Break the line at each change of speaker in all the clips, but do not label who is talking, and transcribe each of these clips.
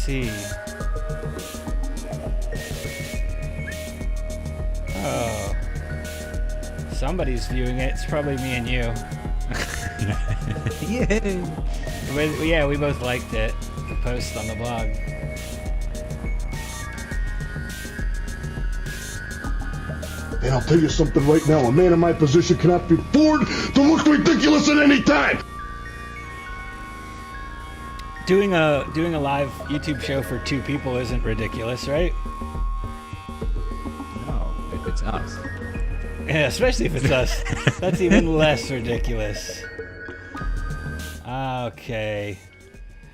see. Oh. Somebody's viewing it. It's probably me and you.
Yay!
Yeah, we both liked it. The post on the blog.
And I'll tell you something right now. A man in my position cannot be afford to look ridiculous at any time.
Doing a live YouTube show for 2 people isn't ridiculous, right?
No, if it's us.
Yeah, especially if it's us. That's even less ridiculous. Okay.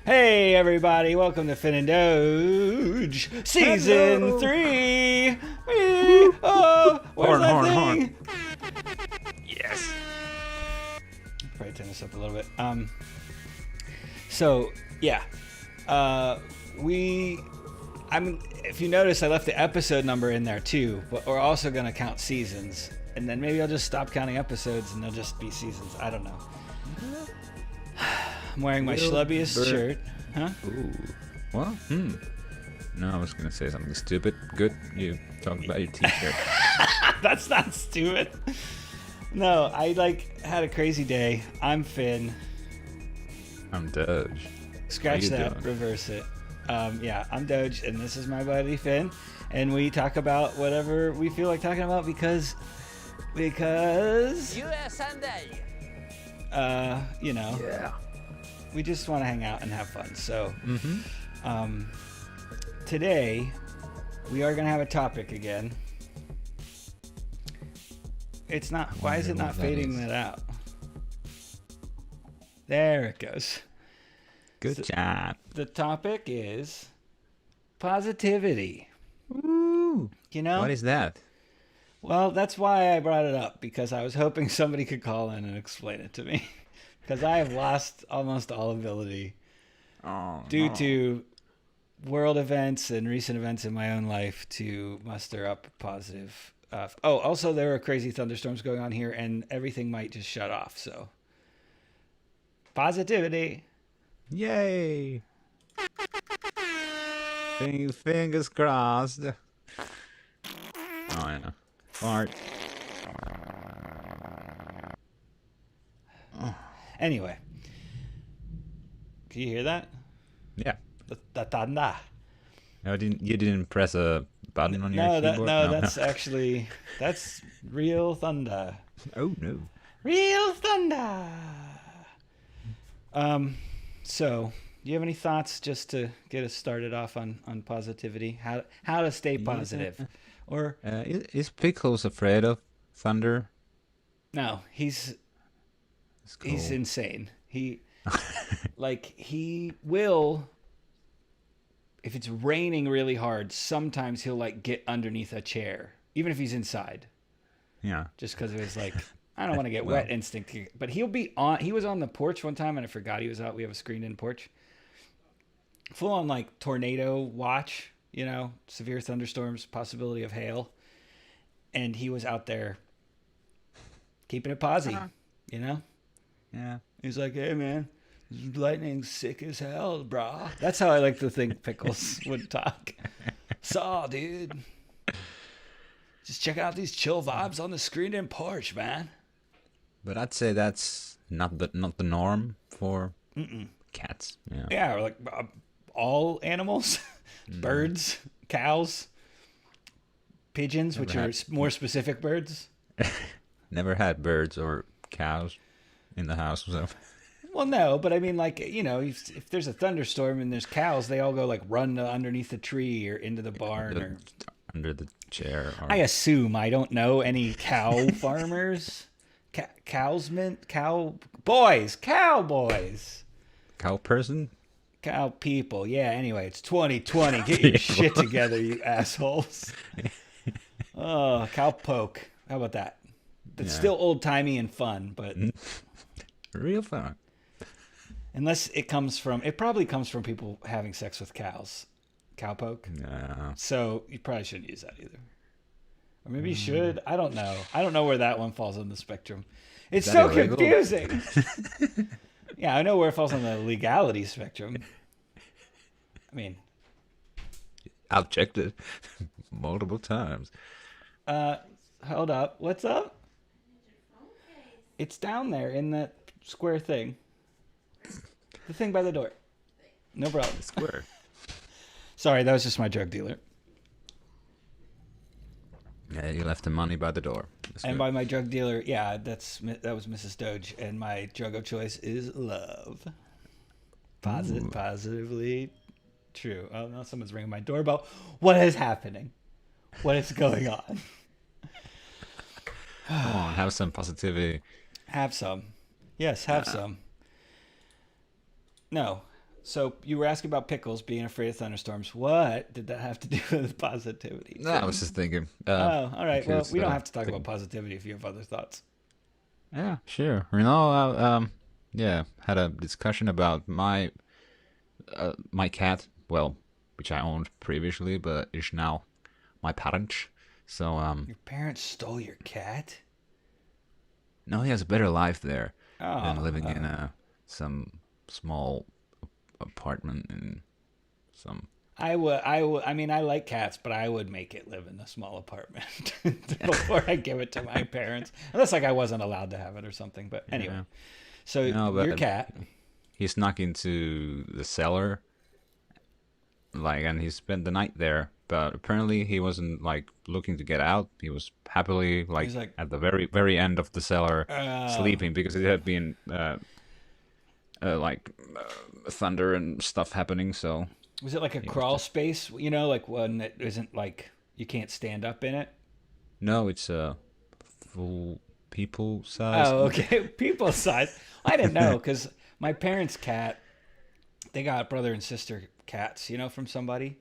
Hey, everybody. Welcome to Finn and Doge, Season 3. Where's that thing?
Yes.
Probably turn this up a little bit. So, yeah. If you notice, I left the episode number in there, too. But we're also going to count seasons. And then maybe I'll just stop counting episodes and they'll just be seasons. I don't know. I'm wearing my schlubbiest shirt. Huh?
Ooh. What? No, I was going to say something stupid. Good. You talked about your t-shirt.
That's not stupid. No, I had a crazy day. I'm Finn.
I'm Doge.
Scratch that.
Doing?
Reverse it. Yeah, I'm Doge, and this is my buddy Finn. And we talk about whatever we feel like talking about because
US Sunday.
you know.
Yeah.
We just want to hang out and have fun. So, today we are going to have a topic again. It's not. Why is it not fading that out? There it goes.
Good job.
The topic is positivity.
Ooh.
You know?
What is that?
Well, that's why I brought it up, because I was hoping somebody could call in and explain it to me. Because I have lost almost all ability due to world events and recent events in my own life to muster up positive. Also, there are crazy thunderstorms going on here, and everything might just shut off. So, positivity.
Yay! Fingers crossed. Oh, yeah. Fart.
Anyway, can you hear that?
Yeah.
The thunder.
No, you didn't press a button on your keyboard?
That's real thunder.
Oh, no.
Real thunder. So, do you have any thoughts just to get us started off on positivity? How to stay positive?
Yeah.
Or
Is Pickles afraid of thunder?
no, he's
Cool.
insane. He will, if it's raining really hard, sometimes he'll get underneath a chair, even if he's inside.
Yeah.
Just because of his I don't want to get wet instinct. But he was on the porch one time and I forgot he was out. We have a screened-in porch. Full on tornado watch, severe thunderstorms, possibility of hail. And he was out there keeping it posy,
Yeah.
He's like, hey, man, this lightning's sick as hell, brah. That's how I like to think Pickles would talk. Saw, dude. Just check out these chill vibes on the screened-in porch, man.
But I'd say that's not the norm for cats. Yeah.
Yeah, all animals, birds, cows, pigeons, which are more specific birds.
Never had birds or cows in the house. So.
Well, no, but I mean, if there's a thunderstorm and there's cows, they all go run underneath the tree or into the barn or
under the chair. Or...
I assume. I don't know any cow farmers, cowboys,
Cow person.
cow people. Yeah. Anyway, it's 2020. Get your shit together, you assholes. Oh, cowpoke. How about that? It's still old timey and fun, but
real fun.
Unless it probably comes from people having sex with cows. Cowpoke.
No.
So you probably shouldn't use that either. Or maybe you should. I don't know. I don't know where that one falls on the spectrum. It's so illegal? Confusing. Yeah, I know where it falls on the legality spectrum. I mean,
I've checked it multiple times.
Hold up. What's up? It's down there in that square thing. The thing by the door. No problem.
Square.
Sorry, that was just my drug dealer.
Yeah, you left the money by the door. That's
And
good.
by my drug dealer, yeah, that was Mrs. Doge, and my drug of choice is love. Positively true. Oh, now someone's ringing my doorbell. What is happening? What is going on?
Come on, have some positivity.
Have some. Yes, have some. No. So you were asking about pickles being afraid of thunderstorms. What did that have to do with positivity?
No, I was just thinking.
Oh, all right. Well,
because,
we don't have to talk about positivity if you have other thoughts.
Yeah, sure. You know, yeah, had a discussion about my cat. Well, which I owned previously, but is now my parents. So
Your parents stole your cat?
no, he has a better life there
Oh,
than living in some small apartment in some.
I would. I mean, I like cats, but I would make it live in a small apartment before I give it to my parents, unless like I wasn't allowed to have it or something. But anyway,
Yeah.
so
No, but
your cat.
he snuck into the cellar, like, and he spent the night there. But apparently, he wasn't like looking to get out. He was happily
He's like-
at the very very end of the cellar, sleeping because it had been thunder and stuff happening. So
Was it like a crawl space? You know, like one that isn't like you can't stand up in it.
no, it's a full people size.
Oh, okay. People size. I didn't know because my parents' cat, they got brother and sister cats, you know, from somebody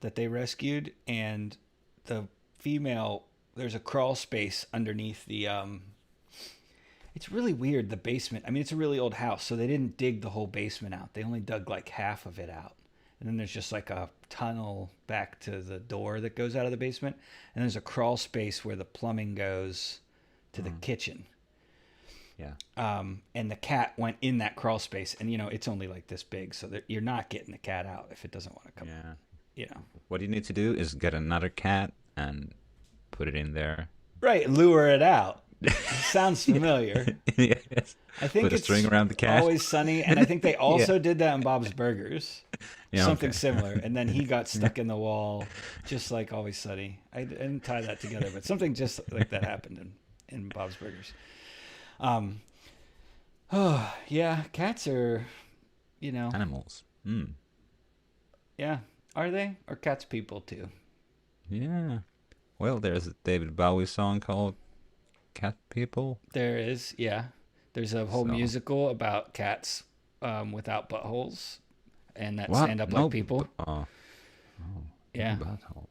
that they rescued, and the female, there's a crawl space underneath the. It's really weird, the basement. I mean, it's a really old house, so they didn't dig the whole basement out. They only dug like half of it out. And then there's just like a tunnel back to the door that goes out of the basement. And there's a crawl space where the plumbing goes to the kitchen.
Yeah.
And the cat went in that crawl space, and you know it's only like this big, so that you're not getting the cat out if it doesn't want to come.
Yeah.
You know,
What you need to do is get another cat and put it in there.
right? Lure it out. It sounds familiar.
Yes.
I think
Put a
it's
string around the cat.
Always Sunny, and I think they also did that in Bob's Burgers.
Yeah,
Something
okay.
similar, and then he got stuck in the wall, just like Always Sunny. I didn't tie that together, but something just like that happened in Bob's Burgers. Oh yeah, cats are, you know,
Animals. Mm.
yeah. Are they? Or cats people too?
Yeah. Well, there's a David Bowie song called Cat People.
There is, yeah. There's a whole
So-
musical about cats without buttholes and that
What?
stand up
No
like people. Yeah.
Buttholes.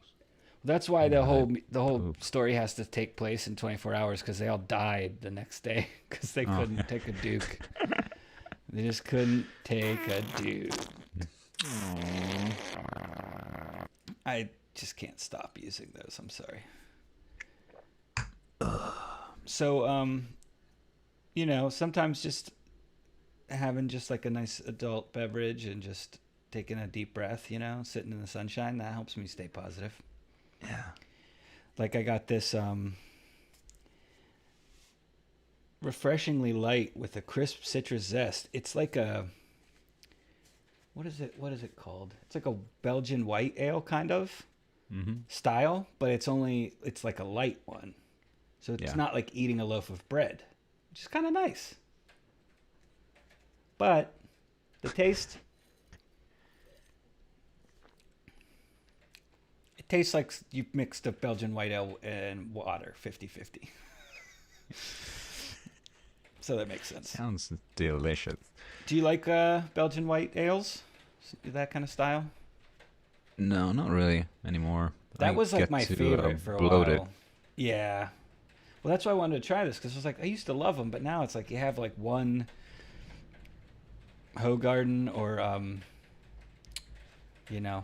That's why the whole
poop.
story has to take place in 24 hours because they all died the next day because they couldn't take a duke. They just couldn't take a duke. I just can't stop using those. I'm sorry. So, you know, sometimes just having just like a nice adult beverage and just taking a deep breath, you know, sitting in the sunshine, that helps me stay positive.
Yeah.
Like I got this refreshingly light with a crisp citrus zest. It's like a what is it called? It's like a Belgian white ale kind of style, but it's like a light one. So it's
Yeah.
not like eating a loaf of bread, which is kind of nice. But the taste, it tastes like you've mixed a Belgian white ale and water 50-50. So that makes sense.
Sounds delicious.
Do you like Belgian white ales? That kind of style?
No, not really anymore.
That
I
was like
get
my
too,
favorite for a
bloated.
while. Yeah. Well, that's why I wanted to try this because I was like, I used to love them, but now it's like you have like one Hogarden or, you know,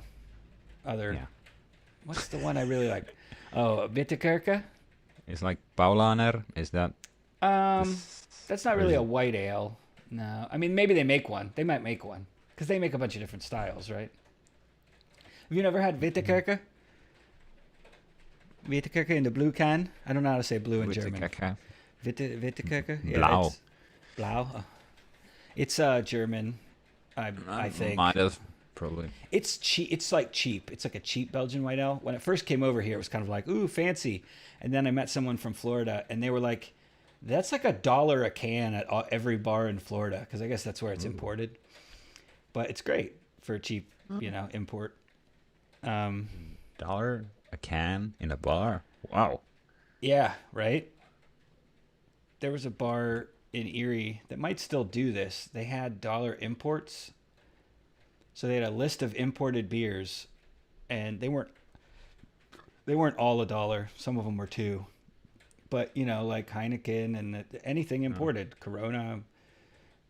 other.
Yeah.
What's the one I really like? Oh, Wittekerke.
It's like Paulaner. Is that?
That's not really a white ale. No, I mean maybe they make one. They might make one because they make a bunch of different styles, right? Have you never had Wittekerke? Wittekerke in the blue can? I don't know how to say blue in German. Wittekerke? Yeah,
Blau.
it's Blau. Oh. It's German, I think.
Might have, probably.
It's cheap. It's like cheap. It's like a cheap Belgian white ale. When it first came over here, it was kind of like, ooh, fancy. And then I met someone from Florida, and they were like, that's like $1 a can at every bar in Florida, because I guess that's where it's imported. But it's great for a cheap, import.
$1 a can in a bar? Wow.
Yeah, right? There was a bar in Erie that might still do this. They had dollar imports. So they had a list of imported beers, and they weren't all $1. Some of them were $2. But, like Heineken and anything imported, Corona,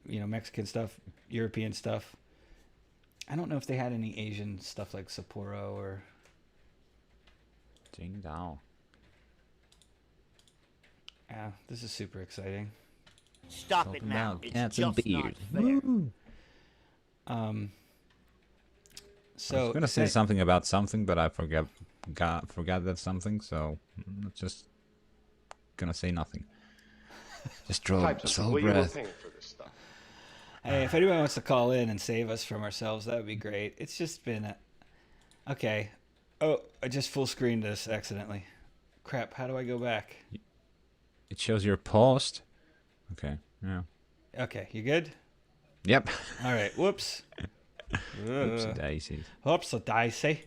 Mexican stuff, European stuff. I don't know if they had any Asian stuff like Sapporo or...
Jingdao.
Yeah, this is super exciting.
Stop it now. It's
Cats
just
and
not
beers.
fair.
So
I was gonna say something about something, but I forgot that something. So I'm just gonna say nothing. Just draw a slow breath.
Hey, if anyone wants to call in and save us from ourselves, that would be great. It's just been okay. Oh, I just full screened this accidentally. Crap, how do I go back?
It shows your paused. Okay. Yeah.
Okay, you good?
Yep.
All right, whoops.
Oopsie daisies.
Whoops-a-daisy.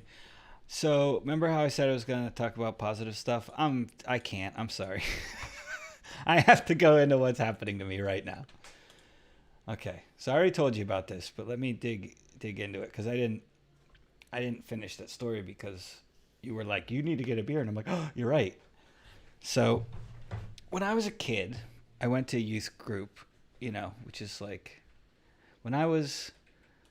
So, remember how I said I was going to talk about positive stuff? I can't. I'm sorry. I have to go into what's happening to me right now. Okay, so I already told you about this, but let me dig into it, because I didn't finish that story because you were like, you need to get a beer, and I'm like, oh, you're right. So, when I was a kid, I went to a youth group, which is like, when I was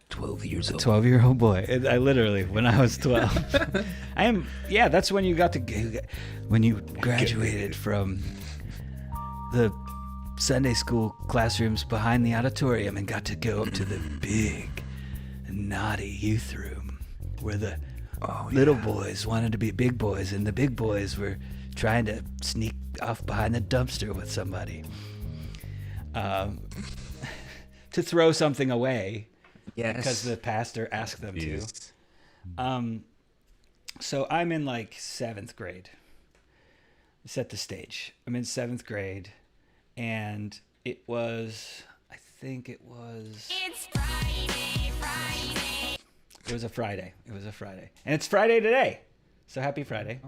12 years old.
12-year-old boy. I literally, when I was 12. That's when you when you graduated from the Sunday school classrooms behind the auditorium and got to go up to the big, naughty youth room where the little boys wanted to be big boys and the big boys were trying to sneak off behind the dumpster with somebody to throw something away.
Yes.
Because the pastor asked them
Yes.
to. So I'm in like 7th grade. Set the stage. I'm in 7th grade, and it was.
It's Friday.
It was a Friday, and it's Friday today. So happy Friday.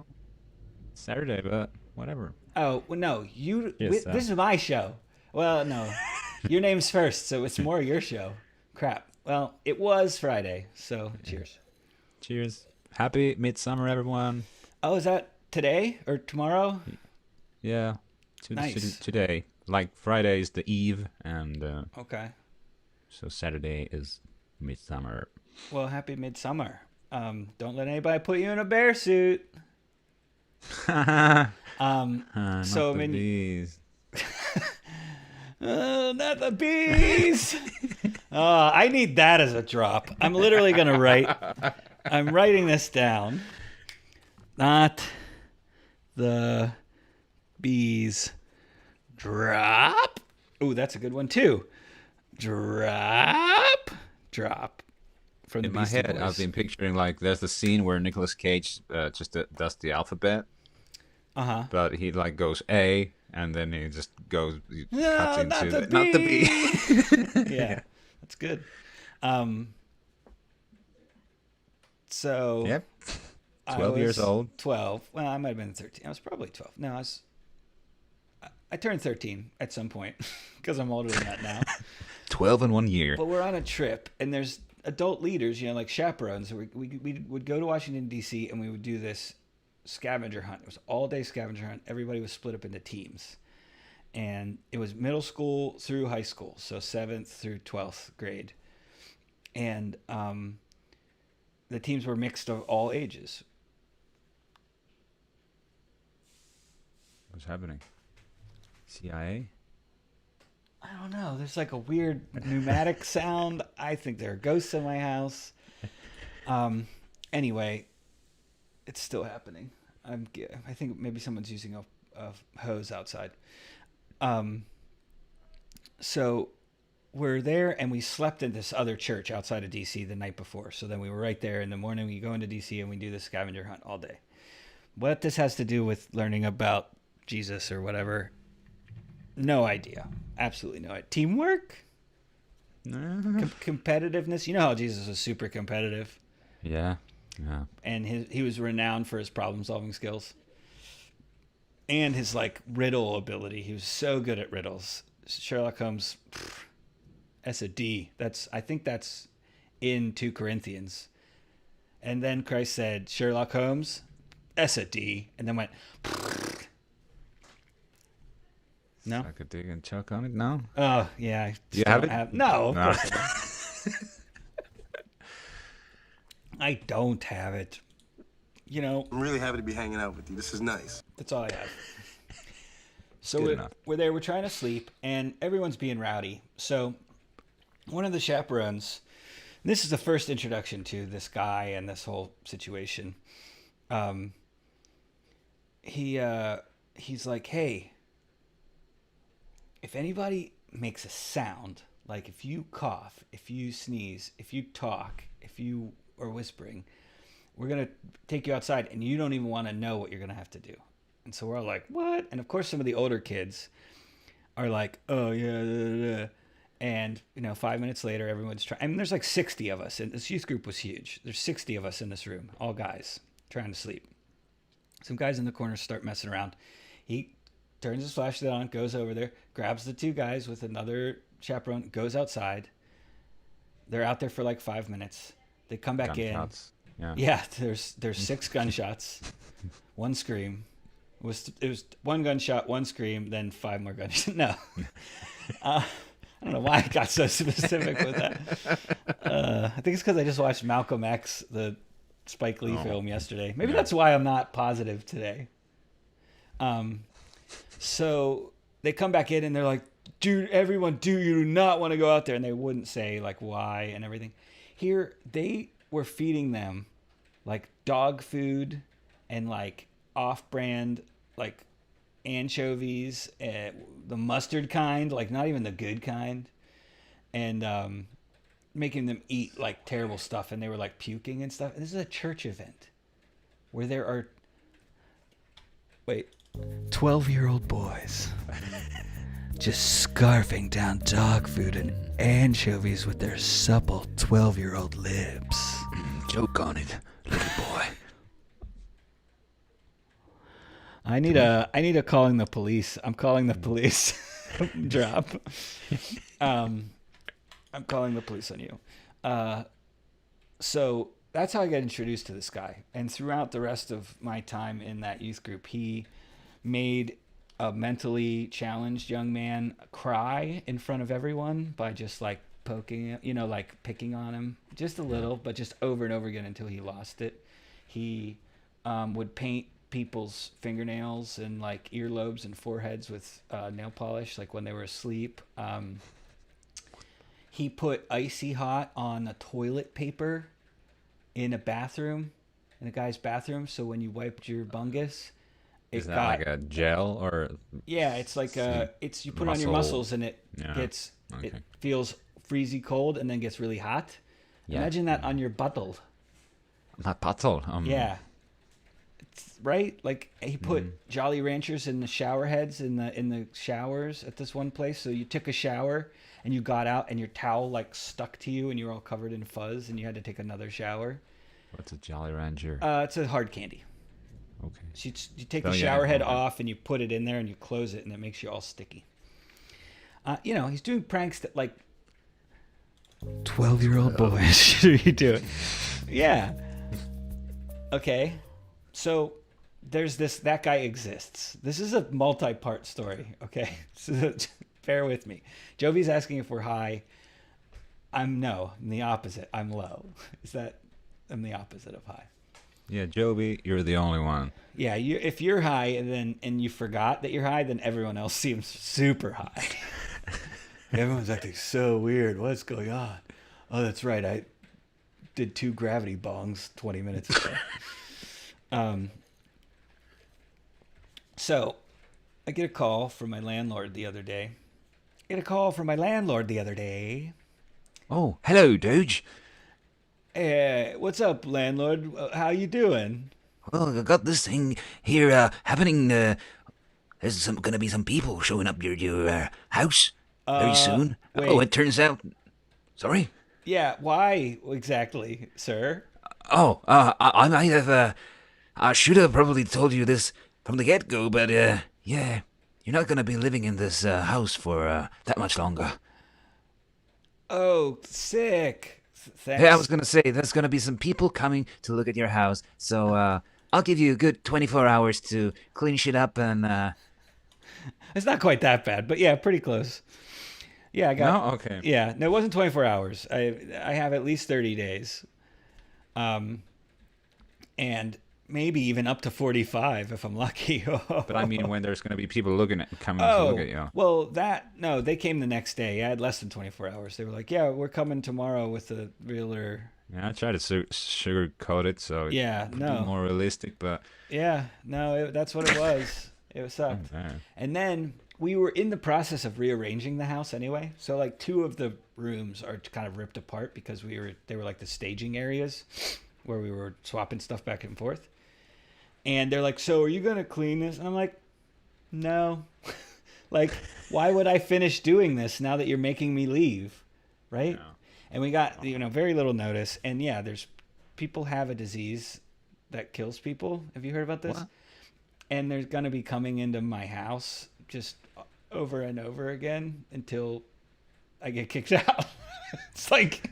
Saturday, but whatever.
Oh well, no, you.
Yes,
this is my show. Well, no, your name's first, so it's more your show. Crap. Well, it was Friday, so cheers.
Cheers. Happy midsummer, everyone.
Oh, is that today or tomorrow?
Yeah.
Nice.
Today. Like Friday is the eve, and
Okay.
so Saturday is midsummer.
Well, happy midsummer. Don't let anybody put you in a bear suit.
Not
So
the
I mean,
bees.
not the bees. I need that as a drop. I'm literally gonna write. I'm writing this down. Not the bees. Drop. Ooh, that's a good one too. Drop. From the
In my
Beastie
head,
Boys.
I've been picturing like there's the scene where Nicolas Cage just does the alphabet, but he like goes A, and then he just goes cuts
not
into
the
not the B.
Yeah, that's good. So
Yep.
I
12 years
was
old.
12. Well, I might have been 13. I was probably 12. No, I turned 13 at some point because I'm older than that now.
12 in 1 year.
But we're on a trip, and there's adult leaders, like chaperones. So we would go to Washington, D.C., and we would do this scavenger hunt. It was all-day scavenger hunt. Everybody was split up into teams. And it was middle school through high school, so 7th through 12th grade. And the teams were mixed of all ages.
What's happening? CIA?
I don't know. There's like a weird pneumatic sound. I think there are ghosts in my house. And Anyway, it's still happening. I think maybe someone's using a hose outside. So we're there, and we slept in this other church outside of DC the night before. So then we were right there in the morning. We go into DC and we do the scavenger hunt all day. What this has to do with learning about Jesus or whatever, no idea. Absolutely no idea. Teamwork? Competitiveness? You know how Jesus was super competitive.
Yeah.
And he was renowned for his problem-solving skills. And his, like, riddle ability. He was so good at riddles. Sherlock Holmes, that's a D. I think that's in 2 Corinthians. And then Christ said, Sherlock Holmes, that's a D. And then went, no?
Suck a dick and choke on it? No?
Oh, yeah.
Do you have it?
No, of course I don't. I don't have it. You know,
I'm really happy to be hanging out with you. This is nice.
that's all I have. So we're there, we're trying to sleep, and everyone's being rowdy. So one of the chaperones, this is the first introduction to this guy and this whole situation. He's like, hey, if anybody makes a sound, like if you cough, if you sneeze, if you talk, if you are whispering, we're going to take you outside, and you don't even want to know what you're going to have to do. And so we're all like, what? And of course, some of the older kids are like, oh, yeah. And, 5 minutes later, everyone's trying. I mean, there's like 60 of us. And this youth group was huge. There's 60 of us in this room, all guys, trying to sleep. Some guys in the corner start messing around. He turns his flashlight on, goes over there, grabs the 2 guys with another chaperone, goes outside. They're out there for like 5 minutes. They come back
Gunshots.
in. Yeah, there's 6 gunshots, 1 scream. It was 1 gunshot, 1 scream, then 5 more gunshots. No. I don't know why I got so specific with that. I think it's because I just watched Malcolm X, the Spike Lee film, yesterday. Maybe that's why I'm not positive today. So they come back in and they're like, dude, everyone, you do not want to go out there. And they wouldn't say like why and everything. Here, they were feeding them like dog food and like off-brand like anchovies, the mustard kind, like not even the good kind, and making them eat like terrible stuff, and they were like puking and stuff. This is a church event where there are 12-year-old boys just scarfing down dog food and anchovies with their supple 12-year-old lips.
Choke on it, little boy.
I need a calling the police. I'm calling the police drop. I'm calling the police on you. So that's how I got introduced to this guy. And throughout the rest of my time in that youth group, he made a mentally challenged young man cry in front of everyone by just like poking, like picking on him just a little, but just over and over again until he lost it. He would paint people's fingernails and like earlobes and foreheads with nail polish, like when they were asleep. He put icy hot on the toilet paper in a guy's bathroom, so when you wiped your bungus,
Is that like a gel or?
Yeah, it's like you put it on your muscles and it feels freezy cold and then gets really hot. Yeah. Imagine that on your buttle.
My buttle.
Yeah. Right? Like he put Jolly Ranchers in the shower heads in the showers at this one place. So you took a shower and you got out and your towel like stuck to you and you were all covered in fuzz and you had to take another shower.
What's a Jolly Rancher?
It's a hard candy.
Okay.
So you take the shower head off and you put it in there and you close it and it makes you all sticky. He's doing pranks that like 12-year-old boys should be doing. Yeah. Okay. So there's that guy exists. This is a multi-part story, okay? So bear with me. Jovi's asking if we're high. I'm the opposite. I'm low. I'm the opposite of high.
Yeah, Jovi, you're the only one.
Yeah, if you're high and you forgot that you're high, then everyone else seems super high. Everyone's acting so weird. What's going on? Oh, that's right. I did 2 gravity bongs 20 minutes ago. So I get a call from my landlord the other day.
Oh, hello, Doge.
Hey, what's up, landlord? How you doing?
Well, I got this thing here happening. There's going to be some people showing up your house very soon.
wait.
Oh, it turns out. Sorry.
Yeah, why exactly, sir?
Oh, I might have. I should have probably told you this from the get-go, but yeah, you're not going to be living in this house for that much longer.
Oh, sick. Thanks.
Yeah, I was going to say there's going to be some people coming to look at your house, so I'll give you a good 24 hours to clean shit up and.
It's not quite that bad, but yeah, pretty close. Yeah, I got.
No? Okay.
Yeah, no, it wasn't 24 hours. I have at least 30 days, and maybe even up to 45 if I'm lucky.
But I mean, when there's going to be people coming to look at you.
Well, no, they came the next day. I had less than 24 hours. They were like, "Yeah, we're coming tomorrow with the realtor."
Yeah, I try to sugarcoat it so
Yeah,
it's
no.
more realistic, but
Yeah, no, that's what it was. It sucked.
man.
And then we were in the process of rearranging the house anyway. So like 2 of the rooms are kind of ripped apart because they were like the staging areas where we were swapping stuff back and forth. And they're like, "So are you going to clean this?" And I'm like, "No." Like, why would I finish doing this now that you're making me leave? Right?
Yeah.
And we got, very little notice. And yeah, people have a disease that kills people. Have you heard about this?
What?
And they're going to be coming into my house just over and over again until I get kicked out. It's like,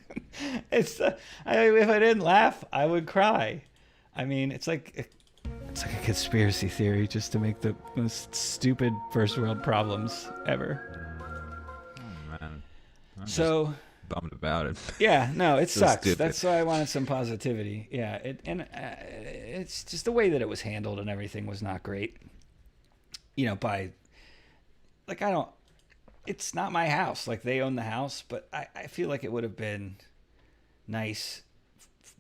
if I didn't laugh, I would cry. I mean, it's like a conspiracy theory just to make the most stupid first world problems ever.
Oh, man. I'm
So,
just bummed about it.
yeah, no, it
So
sucks.
stupid.
That's why I wanted some positivity. Yeah, it's just the way that it was handled and everything was not great. It's not my house. Like, they own the house, but I feel like it would have been nice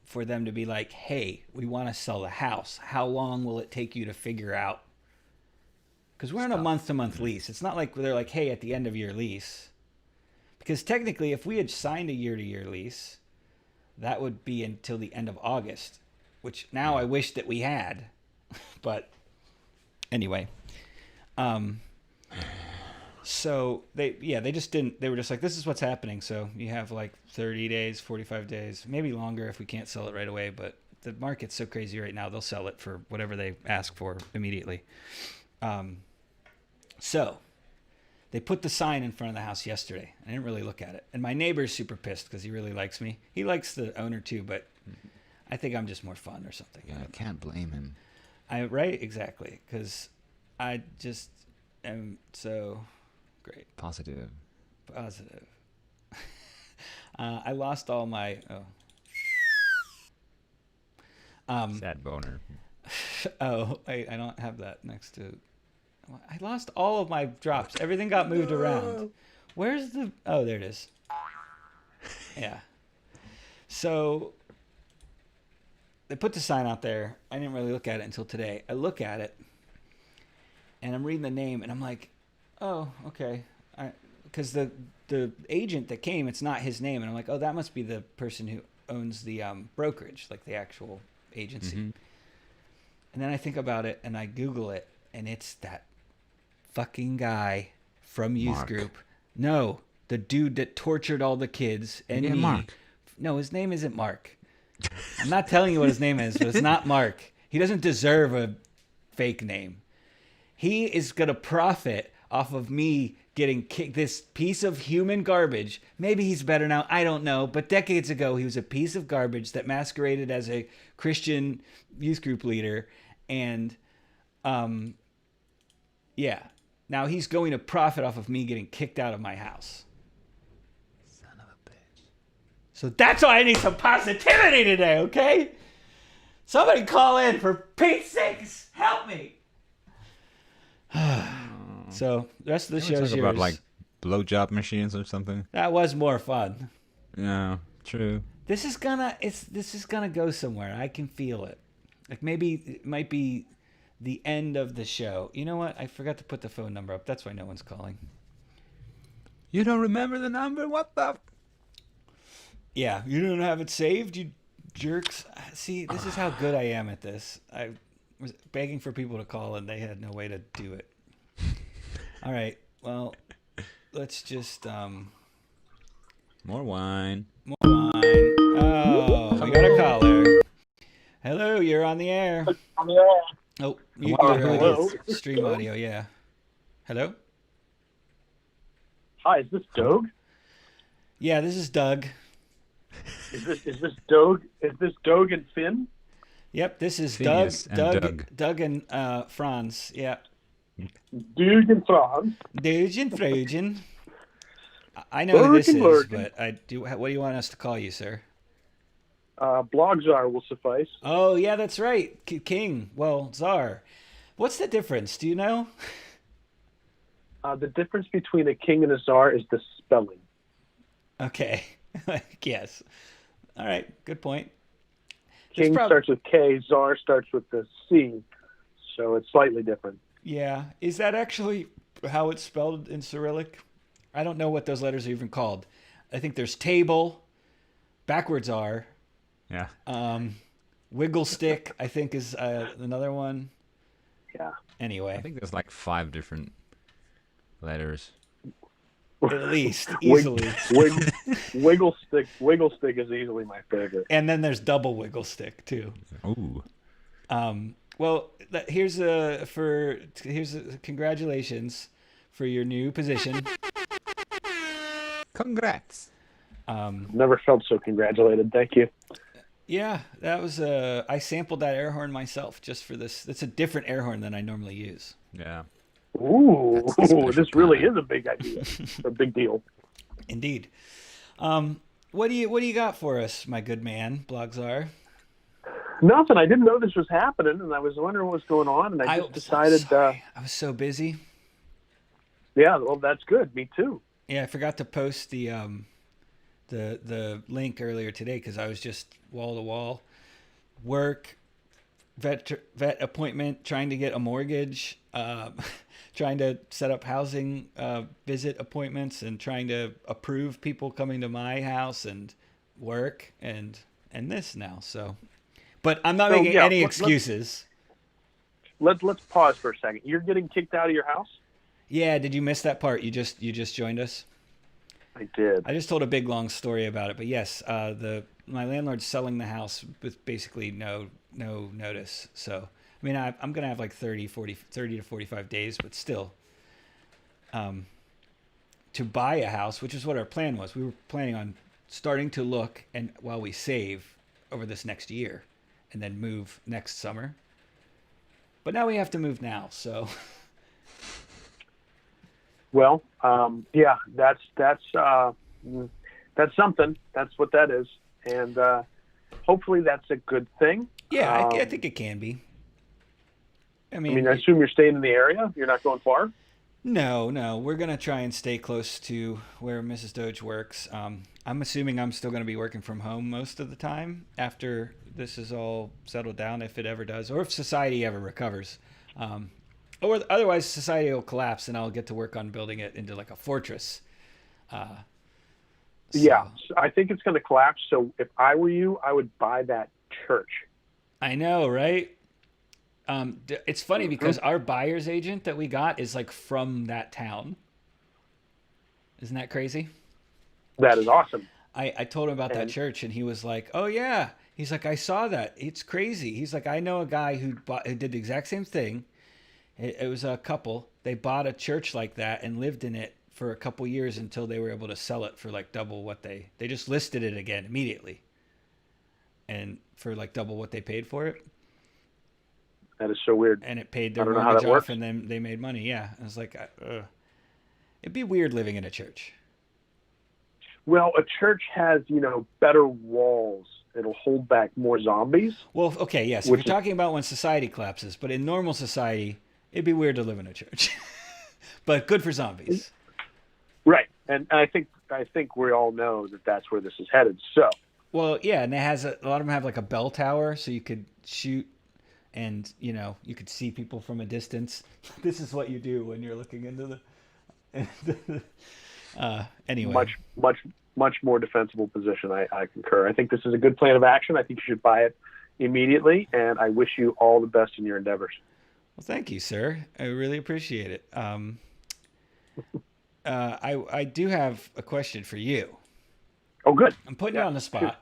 for them to be like, "Hey, we want to sell the house. How long will it take you to figure out?" Because we're on a month-to-month lease. It's not like they're like, "Hey, at the end of your lease." Because technically, if we had signed a year-to-year lease, that would be until the end of August, which now I wish that we had. But anyway, so they just didn't. They were just like, "This is what's happening." So you have like 30 days, 45 days, maybe longer if we can't sell it right away. But the market's so crazy right now; they'll sell it for whatever they ask for immediately. So they put the sign in front of the house yesterday. I didn't really look at it. And my neighbor's super pissed because he really likes me. He likes the owner too, but I think I'm just more fun or something.
Yeah, I can't blame him.
Right? Exactly. Because I just am so great.
Positive.
Positive. I lost all my...
Sad boner.
Oh, I don't have that next to... I lost all of my drops. Everything got moved around. Where's the... Oh, there it is. Yeah. So they put the sign out there. I didn't really look at it until today. I look at it, and I'm reading the name, and I'm like, "Oh, okay." Because the agent that came, it's not his name. And I'm like, "Oh, that must be the person who owns the brokerage, like the actual agency."
Mm-hmm.
And then I think about it, and I Google it, and it's that fucking guy from youth
Mark.
group. No, the dude that tortured all the kids and
Yeah,
me.
Mark.
No, his name isn't Mark. I'm not telling you what his name is, but it's not Mark. He doesn't deserve a fake name. He is going to profit off of me getting kicked, this piece of human garbage. Maybe he's better now. I don't know. But decades ago, he was a piece of garbage that masqueraded as a Christian youth group leader. And, yeah. Now he's going to profit off of me getting kicked out of my house.
Son of a bitch.
So that's why I need some positivity today, okay? Somebody call in, for Pete's sakes. Help me. So the rest of the
Can we
show's
talk
yours.
about like blowjob machines or something?
That was more fun.
Yeah, true.
This is gonna go somewhere. I can feel it. Like maybe it might be the end of the show. You know what? I forgot to put the phone number up. That's why no one's calling.
You don't remember the number? What the?
Yeah, you don't have it saved, you jerks. See, this is how good I am at this. I was begging for people to call and they had no way to do it. All right. Well, let's just
More wine.
more wine. Oh, we got a caller. Hello, you're on the air. Oh, mute your
hello.
stream audio. Yeah. Hello.
Hi, is this Doge?
Yeah, this is Doug.
Is this Doge? Is this Doge and Finn?
Yep, this is
Phineas and Doug.
Doug and Franz. Yeah.
Doge and Franz.
Doge and Frogen. I know who this is, but I do. What do you want us to call you, sir?
BLAWG czar will suffice.
Oh, yeah, that's right. King. Well, czar. What's the difference? Do you know?
The difference between a king and a czar is the spelling.
Okay. Yes. All right. Good point.
King starts with K, czar starts with the C, so it's slightly different.
Yeah. Is that actually how it's spelled in Cyrillic? I don't know what those letters are even called. I think there's table, backwards R.
Yeah.
Wiggle stick, I think, is another one.
Yeah.
Anyway.
I think there's like 5 different letters.
At least, easily.
Wiggle stick is easily my favorite.
And then there's double wiggle stick too.
Ooh.
Well, here's congratulations for your new position.
Congrats.
Never felt so congratulated. Thank you.
Yeah, that was I sampled that air horn myself just for this. It's a different air horn than I normally use.
Yeah.
Ooh,
That's the
this
special
really
kind.
is a big idea. A big deal.
Indeed. What do you got for us, my good man, Blogzar?
Nothing. I didn't know this was happening, and I was wondering what was going on, and I just decided.
Sorry. I was so busy.
Yeah, well, that's good. Me too.
Yeah, I forgot to post the link earlier today because I was just wall to wall, work, vet appointment, trying to get a mortgage, trying to set up housing visit appointments, and trying to approve people coming to my house, and work and this now. So, but I'm not making any excuses.
Let's pause for a second. You're getting kicked out of your house?
Yeah, did you miss that part? You just joined us?
I did.
I just told a big long story about it, but yes, my landlord's selling the house with basically no notice. So, I mean, I'm going to have like 30 to 45 days, but still, to buy a house, which is what our plan was. We were planning on starting to look and while we save over this next year and then move next summer. But now we have to move now, so.
Well, yeah, that's something. That's what that is, and hopefully that's a good thing.
Yeah, I think it can be. I mean,
I assume you're staying in the area. You're not going far.
No, we're gonna try and stay close to where Mrs. Doge works. I'm assuming I'm still gonna be working from home most of the time after this is all settled down, if it ever does, or if society ever recovers. Or otherwise, society will collapse, and I'll get to work on building it into like a fortress.
Yeah, I think it's going to collapse. So if I were you, I would buy that church.
I know, right? It's funny because our buyer's agent that we got is like from that town. Isn't that crazy?
That is awesome.
I told him about that church, and he was like, "Oh yeah." He's like, "I saw that. It's crazy." He's like, "I know a guy who did the exact same thing. It was a couple. They bought a church like that and lived in it for a couple years until they were able to sell it for like double what they just listed it again immediately, and for like double what they paid for it."
That is so weird.
And it paid their mortgage off, works. And then they made money. Yeah, I was like, it'd be weird living in a church.
Well, a church has, better walls. It'll hold back more zombies.
Well, okay, yes. We're talking about when society collapses, but in normal society, it'd be weird to live in a church. But good for zombies.
Right. And I think we all know that that's where this is headed. So
Well, yeah, and it has a lot of them have like a bell tower, so you could shoot, and you could see people from a distance. This is what you do when you're looking into the. Anyway,
much more defensible position. I concur. I think this is a good plan of action. I think you should buy it immediately, and I wish you all the best in your endeavors.
Well, thank you, sir. I really appreciate it. I do have a question for you.
Oh, good.
I'm putting you on the spot,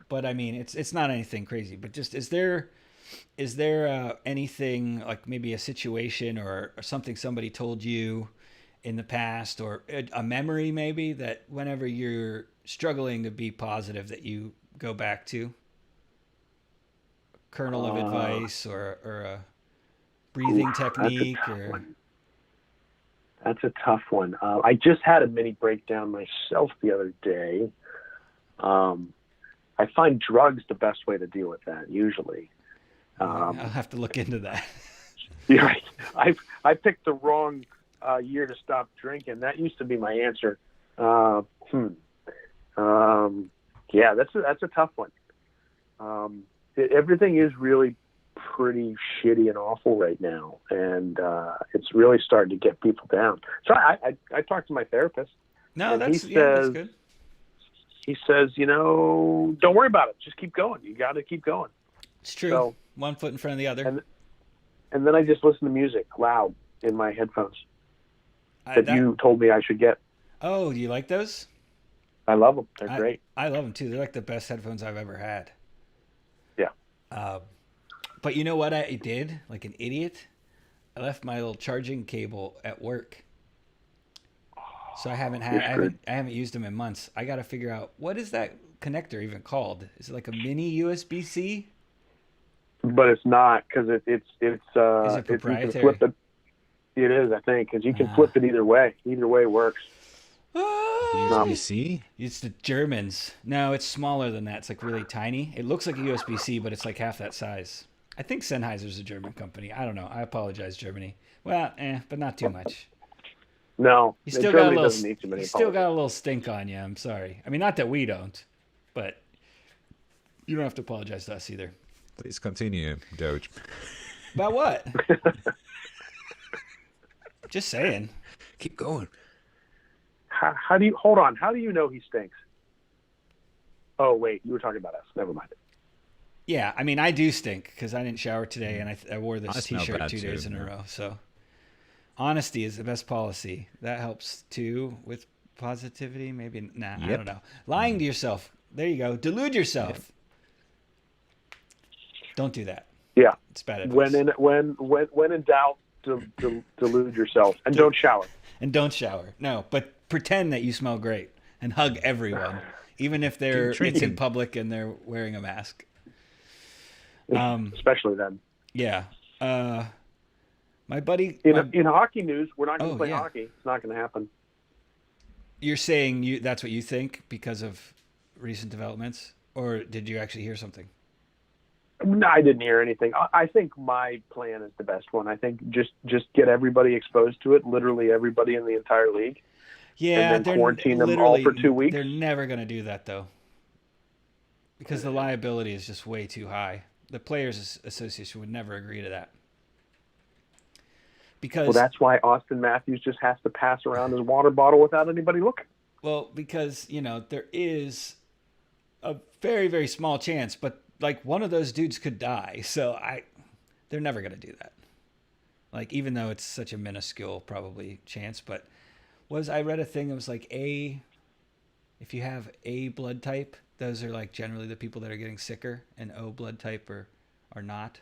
but I mean, it's not anything crazy. But just is there anything like maybe a situation or something somebody told you in the past, or a memory maybe that whenever you're struggling to be positive that you go back to? A kernel of advice or a breathing technique or.
That's a tough one. I just had a mini breakdown myself the other day. I find drugs the best way to deal with that usually.
I'll have to look into that.
You're right. I picked the wrong year to stop drinking. That used to be my answer. Yeah, that's a tough one. Everything is really pretty shitty and awful right now, and it's really starting to get people down. So I talked to my therapist.
No, that's good.
He says, don't worry about it. Just keep going. You got to keep going.
It's true.
So,
one foot in front of the other.
And then I just listen to music loud in my headphones that you told me I should get.
Oh, you like those?
I love them. They're great.
I love them too. They're like the best headphones I've ever had.
Yeah.
But you know what I did? Like an idiot? I left my little charging cable at work. So I haven't used them in months. I got to figure out, what is that connector even called? Is it like a mini USB-C?
But it's not, because it's
is it proprietary?
You can flip it. It is, I think, because you can flip it either way. Either way works.
USB-C?
It's the Germans. No, it's smaller than that. It's like really tiny. It looks like a USB-C, but it's like half that size. I think Sennheiser's a German company. I don't know. I apologize, Germany. Well, but not too much.
No,
You still got a little stink on you. I'm sorry. I mean, not that we don't, but you don't have to apologize to us either.
Please continue, Doge.
About what? Just saying.
Keep going.
How do you hold on? How do you know he stinks? Oh wait, you were talking about us. Never mind.
Yeah, I mean, I do stink because I didn't shower today, and I wore this
smell
T-shirt
bad
2 days in a
too.
row. So, honesty is the best policy. That helps too with positivity. Maybe I don't know. Lying to yourself. There you go. Delude yourself. Yep. Don't do that.
Yeah,
it's bad advice.
When in doubt, delude yourself, and don't shower.
And don't shower. No, but pretend that you smell great and hug everyone, even if it's in public and they're wearing a mask.
Especially then.
Yeah. My buddy.
In hockey news, we're not going to play hockey. It's not going to happen.
You're saying that's what you think because of recent developments, or did you actually hear something?
No, I didn't hear anything. I think my plan is the best one. I think just get everybody exposed to it, literally everybody in the entire league.
Yeah,
and then quarantine them all for 2 weeks.
They're never going to do that, though, because the liability is just way too high. The Players Association would never agree to that. Because
that's why Austin Matthews just has to pass around his water bottle without anybody looking.
Well, because, there is a very, very small chance, but like one of those dudes could die. So they're never going to do that. Like, even though it's such a minuscule probably chance, but I read a thing that was like if you have A blood type, those are like generally the people that are getting sicker, and O blood type are not.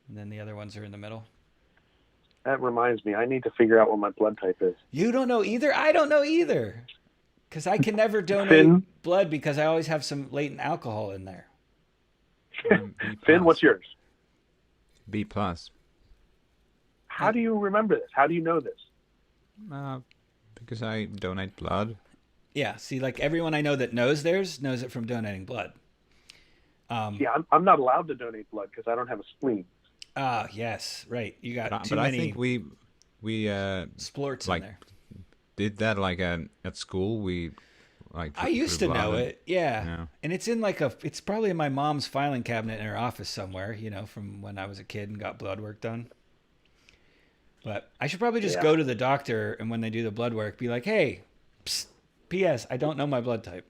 And then the other ones are in the middle.
That reminds me, I need to figure out what my blood type is.
You don't know either? I don't know either. Because I can never donate blood because I always have some latent alcohol in there.
Finn, what's yours?
B+.
How do you remember this? How do you know this?
Because I donate blood.
Yeah, see, like everyone I know that knows theirs knows it from donating blood.
Yeah, I'm not allowed to donate blood because I don't have a spleen.
Yes, right. You got
too many. I think we
splorts in there.
Did that like at school. We like
I used to know
blood.
it, yeah.
Yeah.
And it's in it's probably in my mom's filing cabinet in her office somewhere, you know, from when I was a kid and got blood work done. But I should probably just go to the doctor, and when they do the blood work, be like, hey, psst, P.S., I don't know my blood type.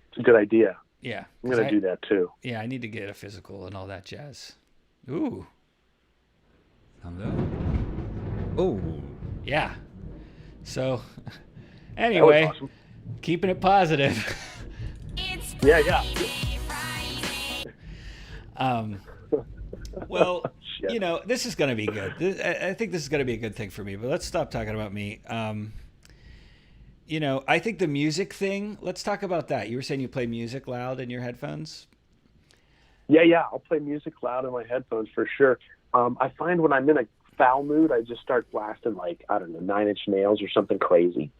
It's a good idea.
Yeah.
I'm going to do that too.
Yeah, I need to get a physical and all that jazz. Ooh.
Hello. Oh.
Yeah. So, anyway,
awesome.
keeping it positive.
It's
Yeah.
Well,
Shit.
you know, this is going to be good. I think this is going to be a good thing for me, but let's stop talking about me. You know, I think the music thing, let's talk about that. You were saying you play music loud in your headphones?
Yeah. I'll play music loud in my headphones for sure. I find when I'm in a foul mood, I just start blasting like, I don't know, 9 Inch Nails or something crazy.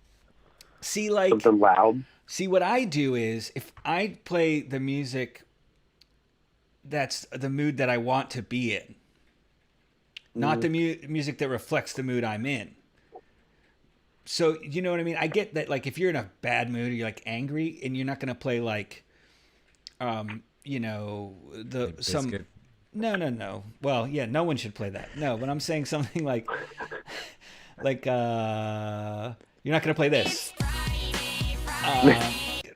See, like,
Something loud.
see, what I do is if I play the music that's the mood that I want to be in, not the music that reflects the mood I'm in. So, you know what I mean? I get that, like, if you're in a bad mood or you're, like, angry, and you're not going to play, like, you know,
Biscuit.
No. Well, yeah, no one should play that. No, but I'm saying something like, you're not going to play this.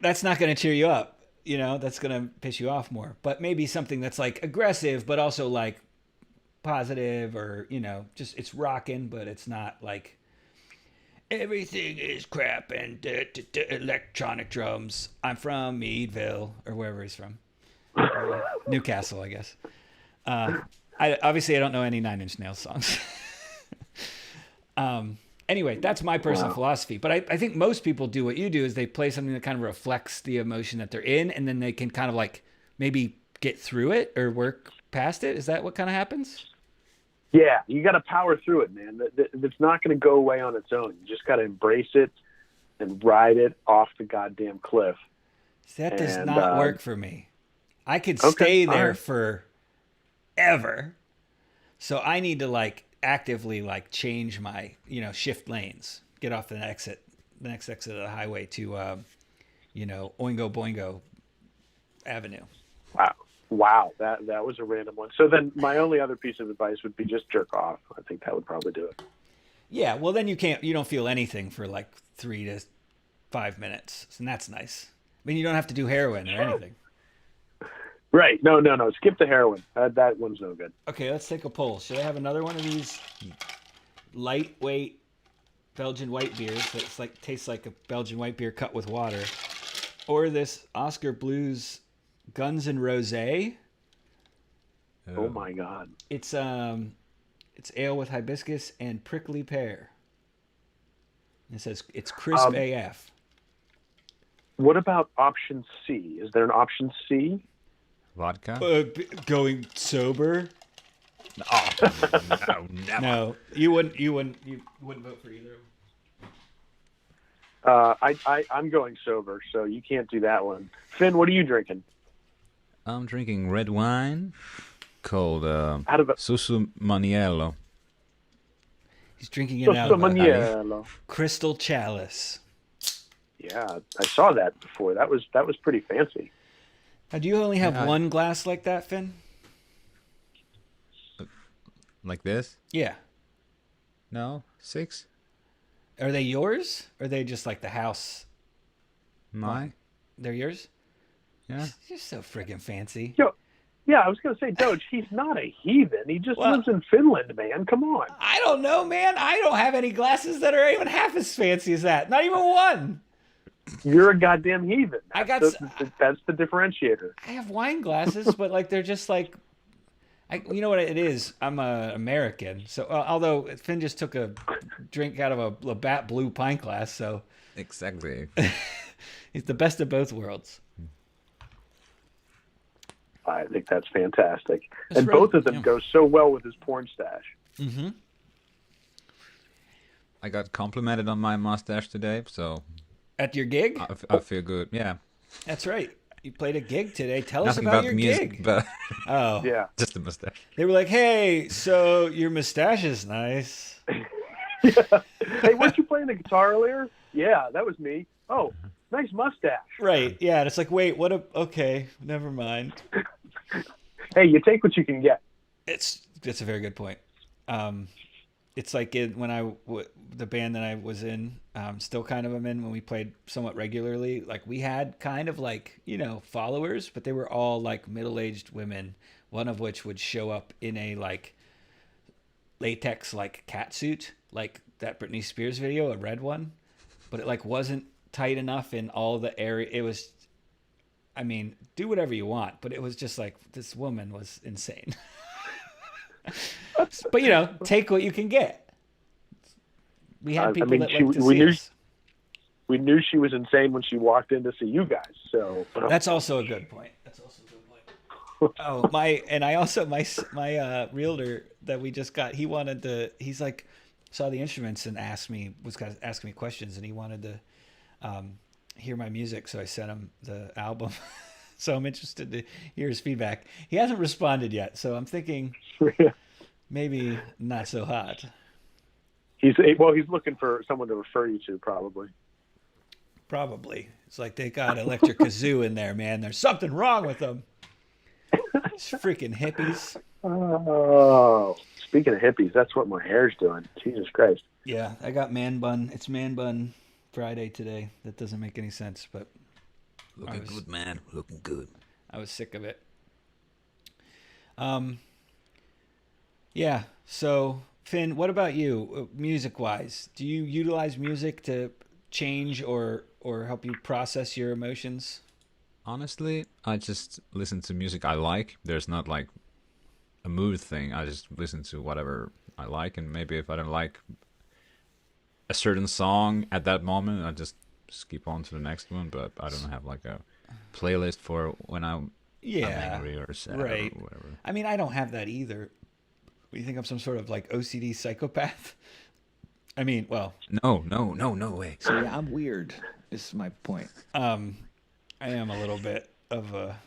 That's not going to cheer you up. You know, that's going to piss you off more. But maybe something that's, like, aggressive, but also, like, positive, or, you know, just it's rocking, but it's not, like, everything is crap and electronic drums. I'm from Meadville, or wherever he's from. Newcastle, I guess. Obviously, I don't know any 9 Inch Nails songs. Anyway, that's my personal philosophy. But I think most people do what you do, is they play something that kind of reflects the emotion that they're in, and then they can kind of like maybe get through it or work past it. Is that what kind of happens?
Yeah, you got to power through it, man. It's not going to go away on its own. You just got to embrace it and ride it off the goddamn cliff.
That does not work for me. I could
Okay,
stay there
right.
forever. So I need to like actively like change my, you know, shift lanes, get off the next exit of the highway to, you know, Oingo Boingo Avenue.
Wow, that was a random one. So then my only other piece of advice would be just jerk off. I think that would probably do it.
Yeah, well then you don't feel anything for like 3 to 5 minutes, and that's nice. I mean, you don't have to do heroin or anything.
Right. No. Skip the heroin. That one's no good.
Okay, let's take a poll. Should I have another one of these lightweight Belgian white beers that's like tastes like a Belgian white beer cut with water, or this Oscar Blues Guns and Rosé?
Oh my God.
It's ale with hibiscus and prickly pear. It says it's crisp AF.
What about option C? Is there an option C?
Vodka?
Going sober?
Oh, no, never.
No, you wouldn't vote for either of them.
I'm going sober, so you can't do that one. Finn, what are you drinking?
I'm drinking red wine called
Out of a
Susu Maniello.
He's drinking it out of a
Maniello.
crystal chalice.
Yeah, I saw that before. That was pretty fancy.
Now, do you only have one glass like that, Finn?
Like this?
Yeah.
No? 6?
Are they yours? Or are they just like the house?
Mine?
They're yours?
Yeah.
You're so friggin' fancy.
Yo, yeah, I was gonna say, Doge. He's not a heathen. He just
Well-
lives in Finland, man. Come on.
I don't know, man. I don't have any glasses that are even half as fancy as that. Not even one.
You're a goddamn heathen.
I got
That's the differentiator.
I have wine glasses, but like they're just like, you know what it is? I'm a American, so although Finn just took a drink out of a Labatt Blue pint glass, so
Exactly.
he's the best of both worlds.
I think that's fantastic.
That's
and
right,
both of them
yeah.
go so well with his porn stash.
Mm-hmm.
I got complimented on my mustache today, so
At your gig?
I feel good. Yeah.
That's right. You played a gig today. Tell
Nothing
us about
about
your
music,
gig.
but
Oh,
Yeah.
just the mustache.
they were like, "Hey, so your mustache is nice."
Hey, weren't you playing the guitar earlier? Yeah, that was me. Oh, Nice mustache.
Right. Yeah. And it's like, wait, okay, never mind.
Hey, you take what you can get.
That's a very good point. It's like the band that I was in, still kind of am in, when we played somewhat regularly, like we had kind of like, followers, but they were all like middle-aged women, one of which would show up in a like latex like cat suit, like that Britney Spears video, a red one, but it like wasn't tight enough in all the area. It was, I mean, do whatever you want, but it was just like, this woman was insane. But take what you can get. We had people that like to see us.
We knew she was insane when she walked in to see you guys. So
that's also a good point. Oh, my realtor that we just got, he's like, saw the instruments and was asking me questions, and he wanted to hear my music, so I sent him the album. So I'm interested to hear his feedback. He hasn't responded yet, so I'm thinking maybe not so hot.
He's looking for someone to refer you to, probably.
Probably. It's like they got electric kazoo in there, man. There's something wrong with them. It's freaking hippies.
Oh, speaking of hippies, that's what my hair's doing. Jesus Christ.
Yeah, I got man bun. It's man bun Friday today. That doesn't make any sense, but
looking good, man. Looking good.
I was sick of it. Yeah. So, Finn, what about you, music-wise? Do you utilize music to change or help you process your emotions?
Honestly, I just listen to music I like. There's not like a mood thing. I just listen to whatever I like, and maybe if I don't like a certain song at that moment, I just skip on to the next one. But I don't have like a playlist for when I'm angry or sad or whatever.
I mean, I don't have that either. You think I'm some sort of like OCD psychopath? I mean, well,
no way.
So yeah, I'm weird. Is my point. I am a little bit of a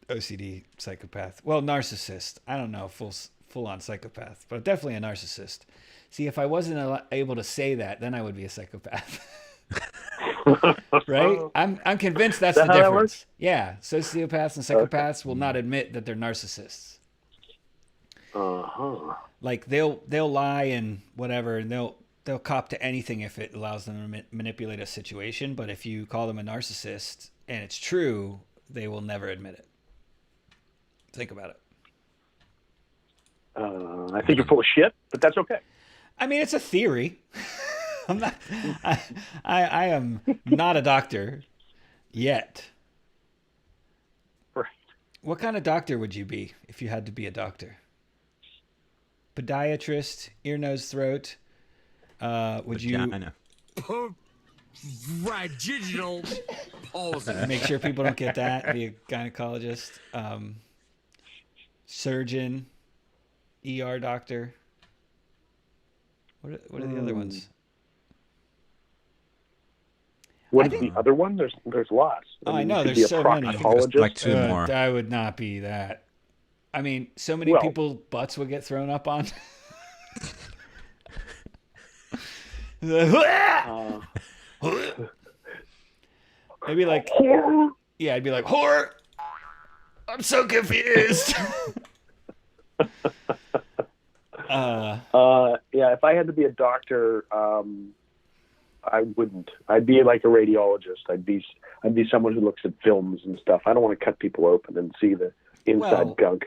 OCD psychopath. Well, narcissist. I don't know, full on psychopath, but definitely a narcissist. See, if I wasn't able to say that, then I would be a psychopath. Right? I'm convinced that's the difference. Yeah, sociopaths and psychopaths will not admit that they're narcissists. Like they'll lie and whatever, and they'll cop to anything if it allows them to manipulate a situation. But if you call them a narcissist and it's true, they will never admit it. Think about it.
I think you're full of shit, but that's okay.
I mean, it's a theory. I'm not. I am not a doctor yet.
Right.
What kind of doctor would you be if you had to be a doctor? Podiatrist, ear, nose, throat. Would
Vagina.
you?
Right, digital.
Make sure people don't get that. Be a gynecologist, surgeon, ER doctor. What are the other ones?
What's the other one? There's lots.
I know,
there's
there's so many.
Like two more.
I would not be that. I mean, so many people butts would get thrown up on. Maybe like horror. Yeah, I'd be like horror. I'm so confused.
Yeah, if I had to be a doctor, I wouldn't. I'd be like a radiologist. I'd be someone who looks at films and stuff. I don't want to cut people open and see the inside gunk.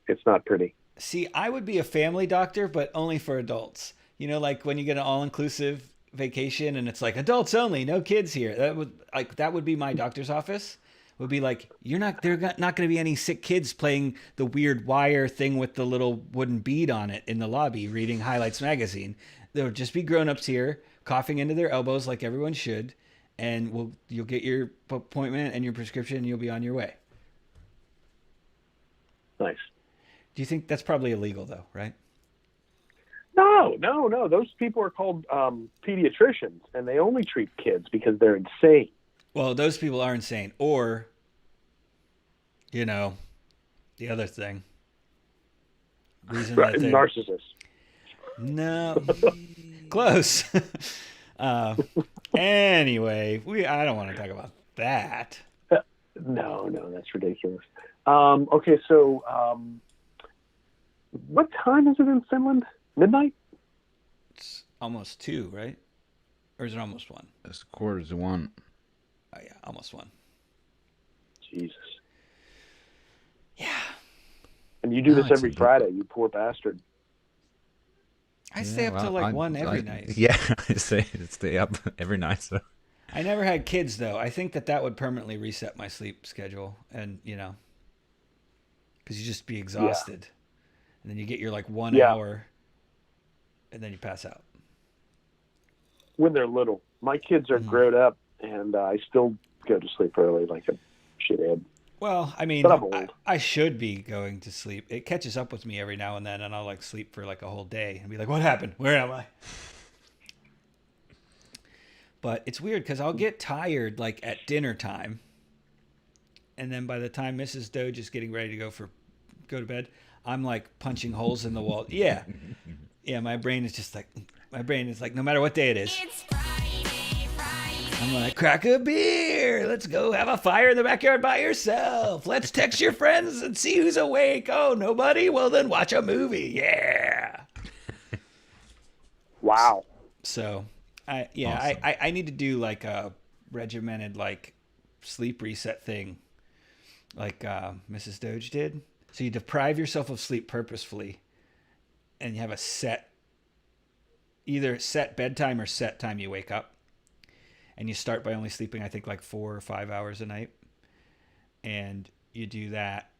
It's not pretty.
See, I would be a family doctor, but only for adults. You know, like when you get an all-inclusive vacation and it's like adults only, no kids here. That would be my doctor's office. Would be like, there not going to be any sick kids playing the weird wire thing with the little wooden bead on it in the lobby reading Highlights magazine. There would just be grown-ups here coughing into their elbows like everyone should, and you'll get your appointment and your prescription and you'll be on your way.
Nice.
Do you think that's probably illegal though, right?
No. Those people are called pediatricians, and they only treat kids because they're insane.
Well, those people are insane. Or, the other thing.
Narcissists.
No. Close. Anyway, I don't want to talk about that.
No, that's ridiculous. Okay, so what time is it in Finland? Midnight?
It's almost 2, right? Or is it almost 1?
It's 1:15.
Oh yeah, almost 1.
Jesus.
Yeah.
And you do this every Friday, you poor bastard.
I stay up till 1 every night.
Yeah, I stay up every night. So
I never had kids though. I think that would permanently reset my sleep schedule, and because you just be exhausted, and then you get your 1 hour, and then you pass out.
When they're little, my kids are grown up, and I still go to sleep early like a shithead.
Well, I mean,
But I'm old.
I should be going to sleep. It catches up with me every now and then, and I'll sleep for a whole day and be like, "What happened? Where am I?" But it's weird because I'll get tired at dinner time, and then by the time Mrs. Doge is getting ready to go to bed, I'm punching holes in the wall. Yeah, my brain is just no matter what day it is.
It's Friday.
I'm like, crack a beer. Let's go have a fire in the backyard by yourself. Let's text your friends and see who's awake. Oh, nobody? Well, then watch a movie. Yeah.
Wow.
So, I need to do a regimented sleep reset thing like Mrs. Doge did. So you deprive yourself of sleep purposefully and you have either set bedtime or set time you wake up. And you start by only sleeping, I think, 4 or 5 hours a night. And you do that.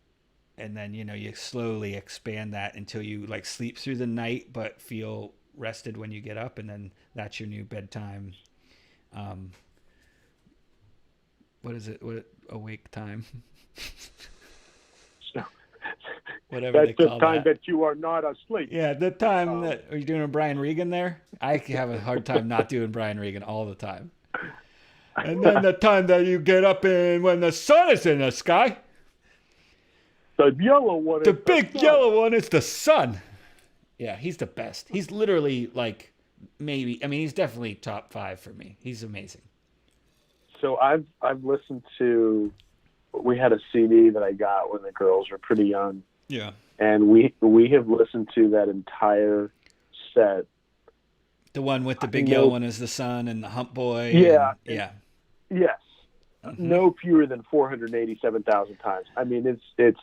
And then, you slowly expand that until you sleep through the night, but feel rested when you get up. And then that's your new bedtime. What is it? Awake time? Whatever they call that.
That's the time that you are not asleep.
Yeah, the time that... Are you doing a Brian Regan there? I have a hard time not doing Brian Regan all the time. And then the time that you get up when the sun is in the sky.
The yellow one.
The big yellow one is the sun. Yeah, he's the best. He's literally he's definitely top 5 for me. He's amazing.
So I've listened to... We had a CD that I got when the girls were pretty young.
Yeah.
And we have listened to that entire set.
The one with the big yellow one is the sun and the hump boy.
Yeah.
Yeah.
Yes. Mm-hmm. No fewer than 487,000 times. I mean, it's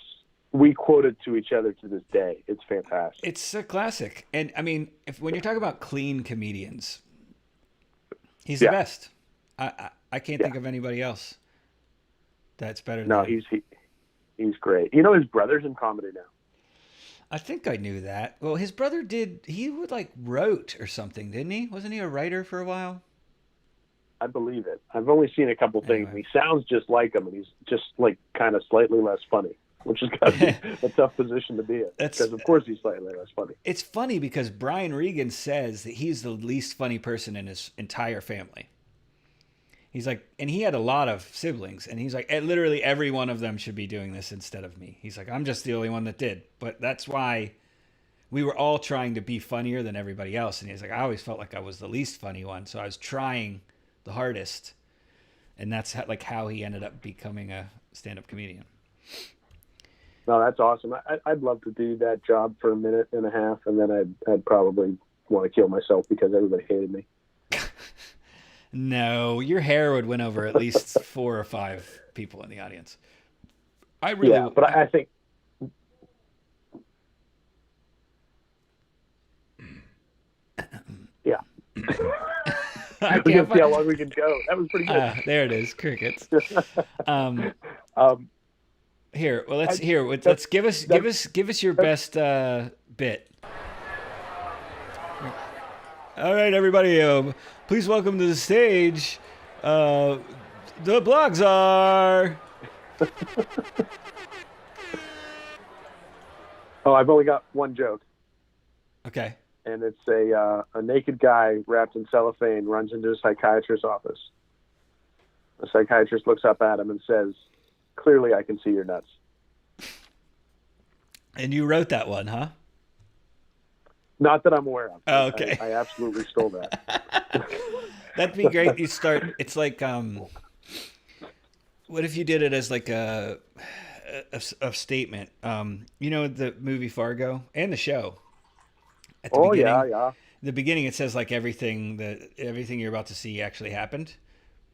we quote it to each other to this day. It's fantastic.
It's a classic. And I mean, when you're talking about clean comedians, he's the best. I can't think of anybody else that's better than him.
He's great. His brother's in comedy now.
I think I knew that. Well, his brother wrote or something, didn't he? Wasn't he a writer for a while?
I believe it. I've only seen a couple things.
Anyway.
He sounds just like him, and he's just kind of slightly less funny, which has got to be a tough position to be in. Because of course he's slightly less funny.
It's funny because Brian Regan says that he's the least funny person in his entire family. He's and he had a lot of siblings, and he's literally every one of them should be doing this instead of me. He's I'm just the only one that did. But that's why we were all trying to be funnier than everybody else. And he's I always felt like I was the least funny one. So I was trying the hardest. And that's how he ended up becoming a stand-up comedian.
No, that's awesome. I'd love to do that job for a minute and a half, and then I'd probably want to kill myself because everybody hated me.
No, your hair would win over at least 4 or 5 people in the audience. I think.
Yeah. We can see how long we can go. That was pretty good.
There it is, crickets. Here, well, let's give us your best bit. All right, everybody, please welcome to the stage, the BLAWG are.
Oh, I've only got one joke.
Okay.
And it's a naked guy wrapped in cellophane runs into a psychiatrist's office. The psychiatrist looks up at him and says, "Clearly, I can see your nuts."
And you wrote that one, huh?
Not that I'm aware of.
Oh, okay.
I absolutely stole that.
That'd be great. You start. It's like, what if you did it as like a statement? You know the movie Fargo and the show. At the beginning,
yeah.
The beginning it says like everything you're about to see actually happened,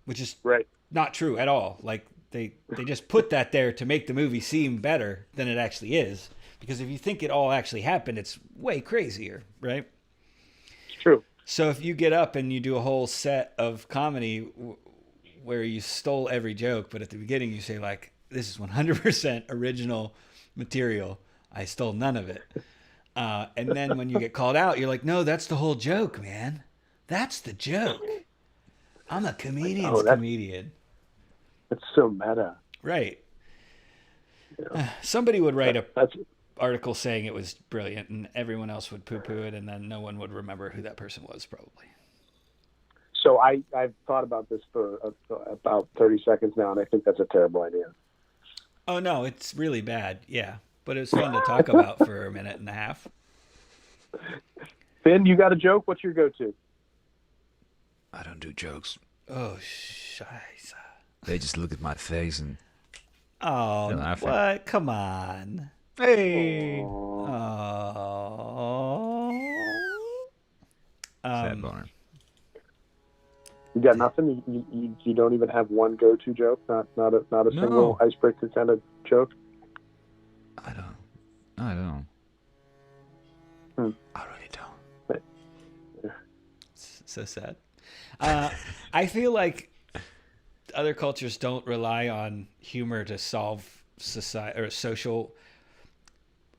which is
Right.
not true at all. Like they just put that there to make the movie seem better than it actually is. Because if you think it all actually happened, it's way crazier, right?
It's true.
So if you get up and you do a whole set of comedy where you stole every joke, but at the beginning you say like, this is 100% original material. I stole none of it. And then when you get called out, you're like, no, that's the whole joke, man. That's the joke. I'm a comedian's comedian.
It's so meta.
Right.
Yeah.
Somebody would write a article saying it was brilliant and everyone else would poo-poo it, and then no one would remember who that person was probably.
So I've thought about this for about 30 seconds now, and I think that's a terrible idea.
Oh, no, it's really bad. Yeah. But it was fun to talk about for a minute and a half.
Finn, you got a joke? What's your go-to?
I don't do jokes.
Oh, scheiße.
They just look at my face and
Oh,
they're laughing.
what? Come on.
Hey.
Oh.
Sad boner.
You got nothing? You don't even have one go-to joke? Not a single icebreaker kind of joke?
I don't.
I really don't.
So sad. I feel like other cultures don't rely on humor to solve society or social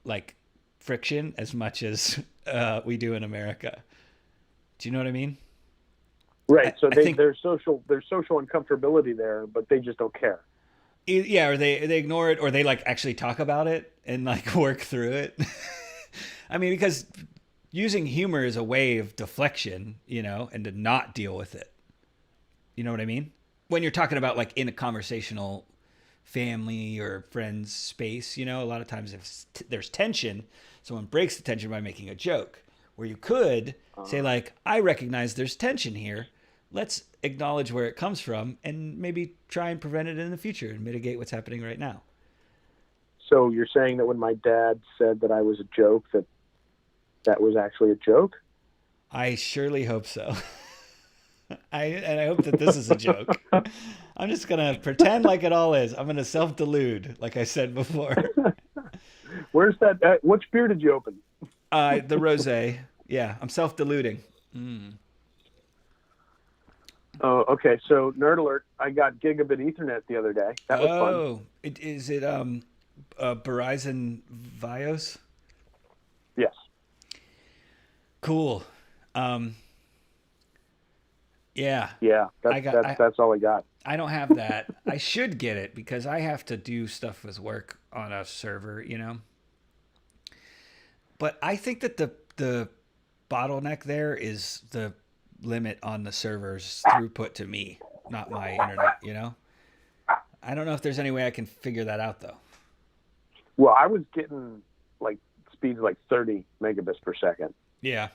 like friction as much as we do in America. Do you know what I mean?
Right. So
I think
there's social uncomfortability there, but they just don't care.
Yeah, or they ignore it, or they like actually talk about it and like work through it. I mean, because using humor is a way of deflection, you know, and to not deal with it. You know what I mean? When you're talking about like in a conversational family or friends space, you know, a lot of times if there's tension, someone breaks the tension by making a joke. Where you could say like, I recognize there's tension here. Let's acknowledge where it comes from and maybe try and prevent it in the future and mitigate what's happening right now.
So you're saying that when my dad said that I was a joke, that was actually a joke?
I surely hope so. I hope that this is a joke. I'm just going to pretend like it all is. I'm going to self-delude, like I said before.
Where's that? Which beer did you open?
The rosé. Yeah, I'm self-deluding.
Oh, okay. So, nerd alert, I got gigabit Ethernet the other day. That was fun.
Oh, is it Verizon Vios?
Yes.
Cool. Yeah.
Yeah, that's all I got.
I don't have that. I should get it because I have to do stuff with work on a server, you know. But I think that the bottleneck there is the limit on the server's throughput to me, not my internet, you know? I don't know if there's any way I can figure that out, though.
Well, I was getting like speeds like 30 megabits per second.
Yeah.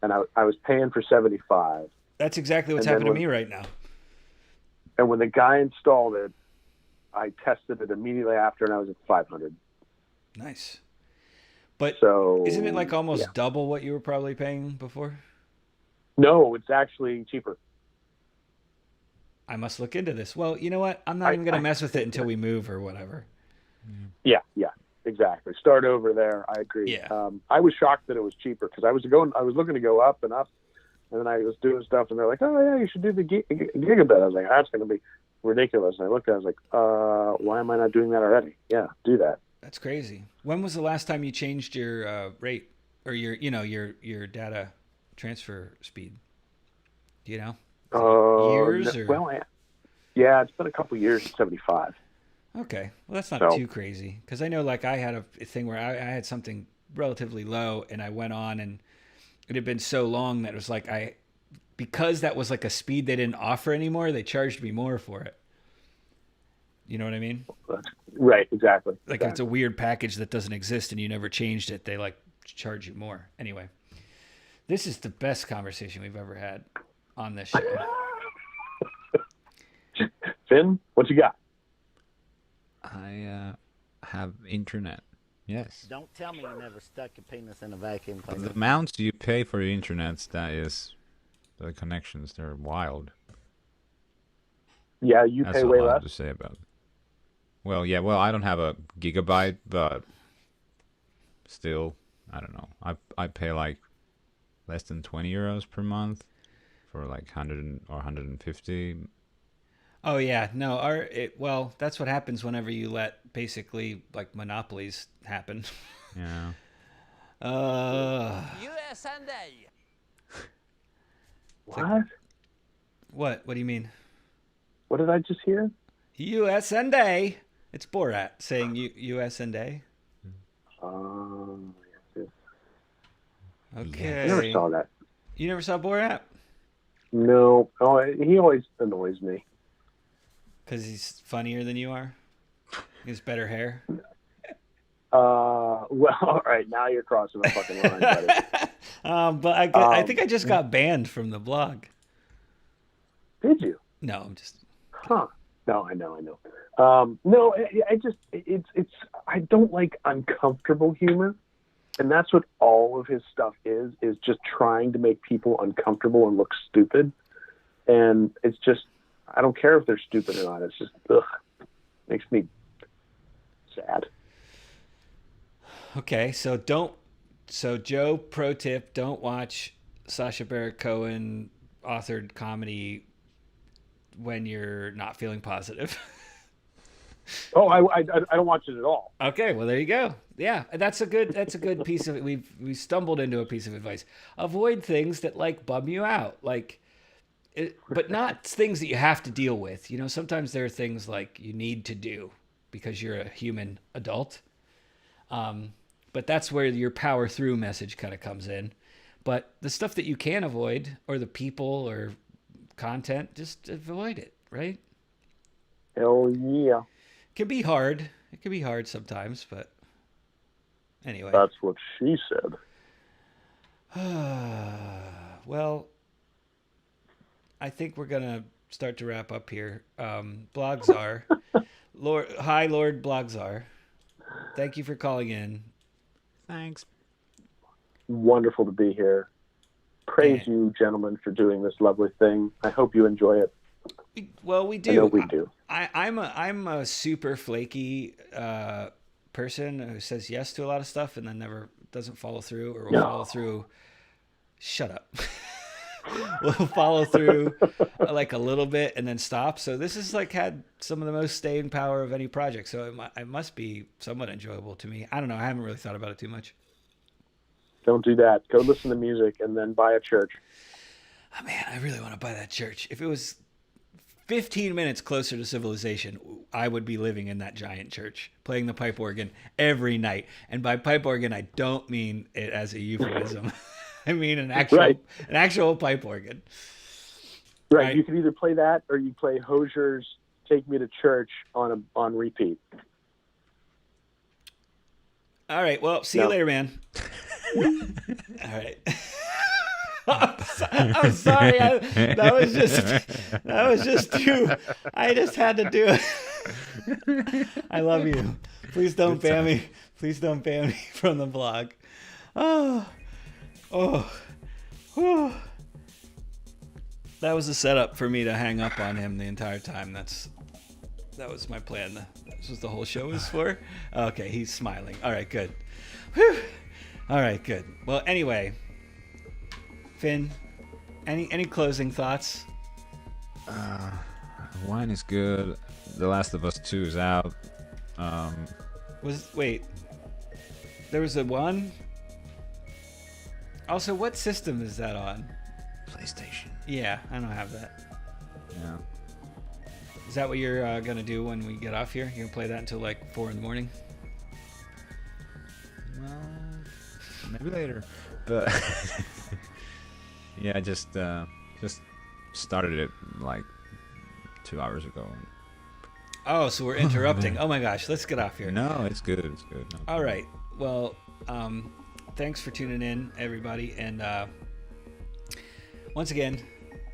And I was paying for 75.
That's exactly what's happening to me right now.
And when the guy installed it, I tested it immediately after, and I was at 500.
Nice. But
so,
isn't it like almost double what you were probably paying before?
No, it's actually cheaper.
I must look into this. Well, you know what? I'm not even going to mess with it until we move or whatever.
Yeah, exactly. Start over there. I agree.
Yeah.
I was shocked that it was cheaper because I was looking to go up and up, and then I was doing stuff, and they're like, "Oh yeah, you should do the gigabit." I was like, "That's going to be ridiculous." And I looked at it, I was like, "Why am I not doing that already?" Yeah, do that.
That's crazy. When was the last time you changed your rate or your data transfer speed? Do you know? Years? Or?
Well, yeah, it's been a couple years at 75.
Okay. Well, that's not too crazy. Because I know like I had a thing where I had something relatively low and I went on and it had been so long that it was like because that was like a speed they didn't offer anymore, they charged me more for it. You know what I mean?
Right, exactly.
Like if it's a weird package that doesn't exist and you never changed it, they like charge you more. Anyway, this is the best conversation we've ever had on this show.
Finn, what you got?
I have internet. Yes.
Don't tell me you never stuck your penis in a vacuum
The
cleaner.
amounts you pay for the internet, that is, the connections, they're wild.
Yeah, you
That's
pay
all
way
I have
less.
to say about it. Well, yeah, well, I don't have a gigabyte, but still, I don't know. I pay like less than 20 euros per month for like 100 or 150.
Oh yeah, no, well, that's what happens whenever you let basically like monopolies happen.
Yeah.
US and A.
What?
What do you mean?
What did I just hear?
US and A. It's Borat saying US and A.
Yes.
Okay.
I never saw that.
You never saw Borat?
No. Oh, he always annoys me.
Because he's funnier than you are? He has better hair?
Well, all right. Now you're crossing a fucking line, buddy.
But I think I just got banned from the blog.
Did you?
No, I'm just...
Huh. No, I know. No, it's I don't like uncomfortable humor. And that's what all of his stuff is just trying to make people uncomfortable and look stupid. And it's just, I don't care if they're stupid or not. It's just, ugh, makes me sad.
Okay, so Joe, pro tip, don't watch Sacha Baron Cohen authored comedy when you're not feeling positive.
Oh, I don't watch it at all.
Okay, well there you go. Yeah, that's a good piece of it. We stumbled into a piece of advice. Avoid things that like bum you out, but not things that you have to deal with. You know, sometimes there are things like you need to do because you're a human adult. But that's where your power through message kind of comes in. But the stuff that you can avoid, or the people or content, just avoid it, right?
Hell yeah.
It can be hard. It can be hard sometimes, but anyway.
That's what she said.
Well, I think we're going to start to wrap up here. Blogzar. Lord Blogzar. Thank you for calling in.
Thanks.
Wonderful to be here. Praise you, gentlemen, for doing this lovely thing. I hope you enjoy it.
We do.
I know we do.
I'm a super flaky person who says yes to a lot of stuff and then never doesn't follow through, or will follow through. Shut up. Will follow through like a little bit and then stop. So this has like had some of the most staying power of any project. So it must be somewhat enjoyable to me. I don't know. I haven't really thought about it too much.
Don't do that. Go listen to music and then buy a church.
Oh man, I really want to buy that church. If it was 15 minutes closer to civilization, I would be living in that giant church, playing the pipe organ every night. And by pipe organ, I don't mean it as a euphemism. I mean an actual pipe organ.
Right. You can either play that or you play Hosier's "Take Me to Church" on repeat.
All right. Well, see you later, man. All right. I'm sorry. That was just too. I just had to do it. I love you. Please don't ban me. Please don't ban me from the blog. Oh. That was a setup for me to hang up on him the entire time. That was my plan. This was the whole show was for. Okay, he's smiling. All right, good. Whew. All right, good. Well, anyway, Finn, any closing thoughts?
Wine is good. The Last of Us 2 is out.
There was a one? Also, what system is that on?
PlayStation.
Yeah, I don't have that.
Yeah.
Is that what you're gonna do when we get off here? You're gonna play that until like 4 a.m?
Well, maybe later. But yeah, I just started it like 2 hours ago.
Oh, so we're interrupting. Oh my gosh, let's get off here.
No, it's good. It's good. No.
All right. Well, thanks for tuning in, everybody. And once again,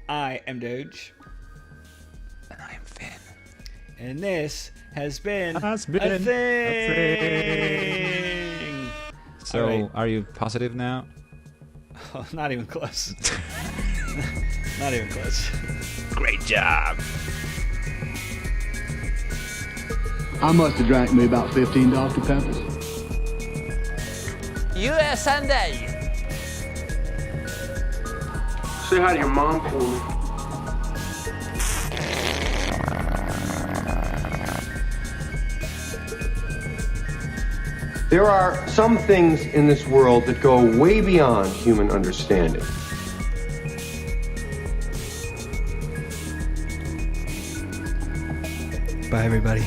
I am Doge.
And I am Finn.
And this has been, a
a
thing.
So,
All right.
are you positive now?
Oh, not even close. Not even close.
Great job.
I must have drank me about 15 Dr. Peppers.
U.S. Sunday.
Say hi to your mom for me.
There are some things in this world that go way beyond human understanding.
Bye, everybody.